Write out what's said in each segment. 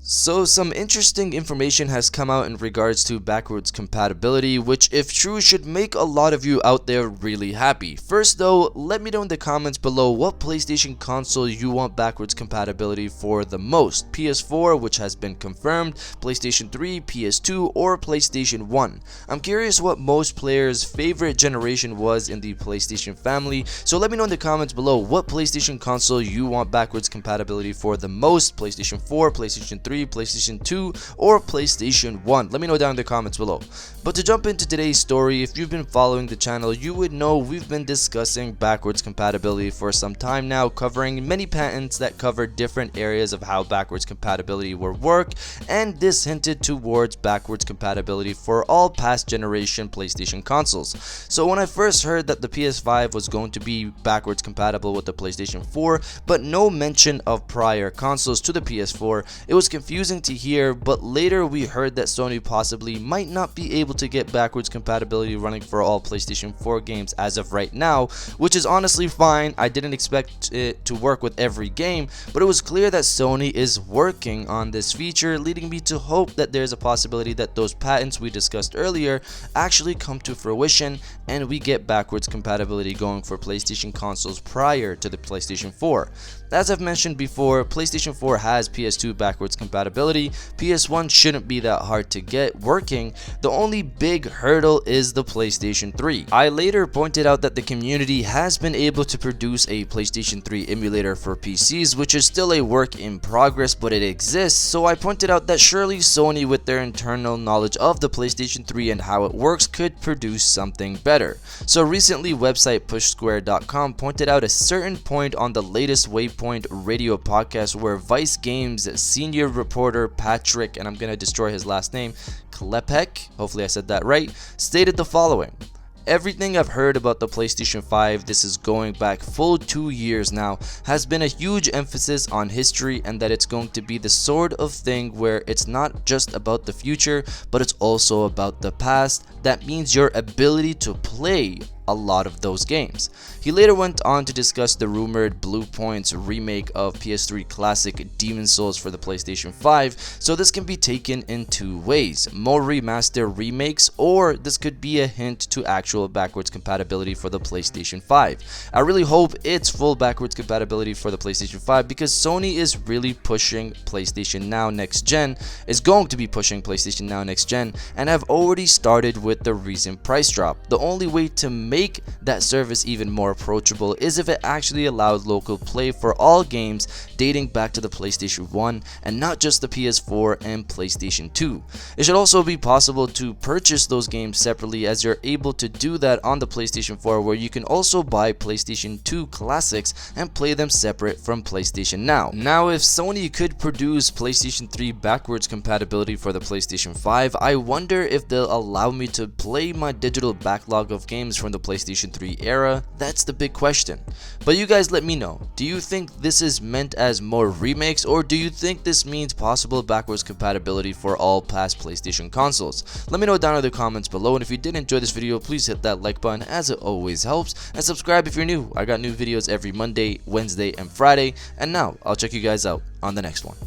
So some interesting information has come out in regards to backwards compatibility, which if true should make a lot of you out there really happy. First though, let me know in the comments below what PlayStation console you want backwards compatibility for the most. PS4, which has been confirmed, PlayStation 3, PS2, or PlayStation 1. I'm curious what most players' favorite generation was in the PlayStation family, so let me know in the comments below what PlayStation console you want backwards compatibility for the most. PlayStation 4, PlayStation 3, PlayStation 2, or PlayStation 1. Let me know down in the comments below. But to jump into today's story, if you've been following the channel, you would know we've been discussing backwards compatibility for some time now, covering many patents that cover different areas of how backwards compatibility will work, and this hinted towards backwards compatibility for all past generation PlayStation consoles. So when I first heard that the PS5 was going to be backwards compatible with the PlayStation 4, but no mention of prior consoles to the PS4, it was confusing to hear, but later we heard that Sony possibly might not be able to get backwards compatibility running for all PlayStation 4 games as of right now, which is honestly fine. I didn't expect it to work with every game, but it was clear that Sony is working on this feature, leading me to hope that there's a possibility that those patents we discussed earlier actually come to fruition and we get backwards compatibility going for PlayStation consoles prior to the PlayStation 4. As I've mentioned before, PlayStation 4 has PS2 backwards compatibility. PS1 shouldn't be that hard to get working. The only big hurdle is the PlayStation 3. I later pointed out that the community has been able to produce a PlayStation 3 emulator for PCs, which is still a work in progress, but it exists. So I pointed out that surely Sony, with their internal knowledge of the PlayStation 3 and how it works, could produce something better. So recently, website pushsquare.com pointed out a certain point on the latest Waypoint radio podcast where Vice Games senior reporter Patrick, and I'm gonna destroy his last name, Klepek, hopefully I said that right, stated the following: "Everything I've heard about the PlayStation 5, this is going back full 2 years now, has been a huge emphasis on history and that it's going to be the sort of thing where it's not just about the future, but it's also about the past. That means your ability to play a lot of those games." He later went on to discuss the rumored Bluepoint's remake of PS3 classic Demon's Souls for the PlayStation 5, so this can be taken in two ways: more remaster remakes, or this could be a hint to actual backwards compatibility for the PlayStation 5. I really hope it's full backwards compatibility for the PlayStation 5 because Sony is really pushing PlayStation Now Next Gen, is going to be pushing PlayStation Now Next Gen, and have already started with the recent price drop. The only way to make that service even more approachable is if it actually allowed local play for all games dating back to the PlayStation 1 and not just the PS4 and PlayStation 2. It should also be possible to purchase those games separately, as you're able to do that on the PlayStation 4, where you can also buy PlayStation 2 classics and play them separate from PlayStation Now. Now, if Sony could produce PlayStation 3 backwards compatibility for the PlayStation 5, I wonder if they'll allow me to play my digital backlog of games from the PlayStation 3 era. That's the big question. But you guys let me know. Do you think this is meant as more remakes, or do you think this means possible backwards compatibility for all past PlayStation consoles? Let me know down in the comments below, and if you did enjoy this video, please hit that like button as it always helps, and subscribe if you're new. I got new videos every Monday, Wednesday, and Friday, and now I'll check you guys out on the next one.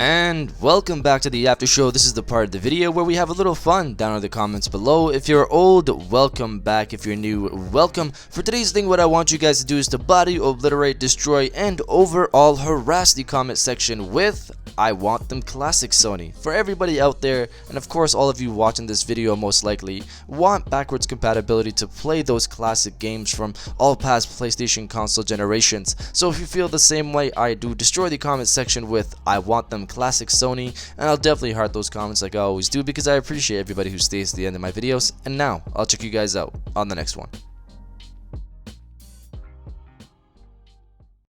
And welcome back to the after show. This is the part of the video where we have a little fun down in the comments below. If you're old, welcome back. If you're new, welcome. For today's thing, what I want you guys to do is to body, obliterate, destroy, and overall harass the comment section with "I want them classic Sony." For everybody out there, and of course all of you watching this video most likely, want backwards compatibility to play those classic games from all past PlayStation console generations. So if you feel the same way I do, destroy the comment section with "I want them classic Sony," and I'll definitely heart those comments like I always do, because I appreciate everybody who stays to the end of my videos. And now I'll check you guys out on the next one.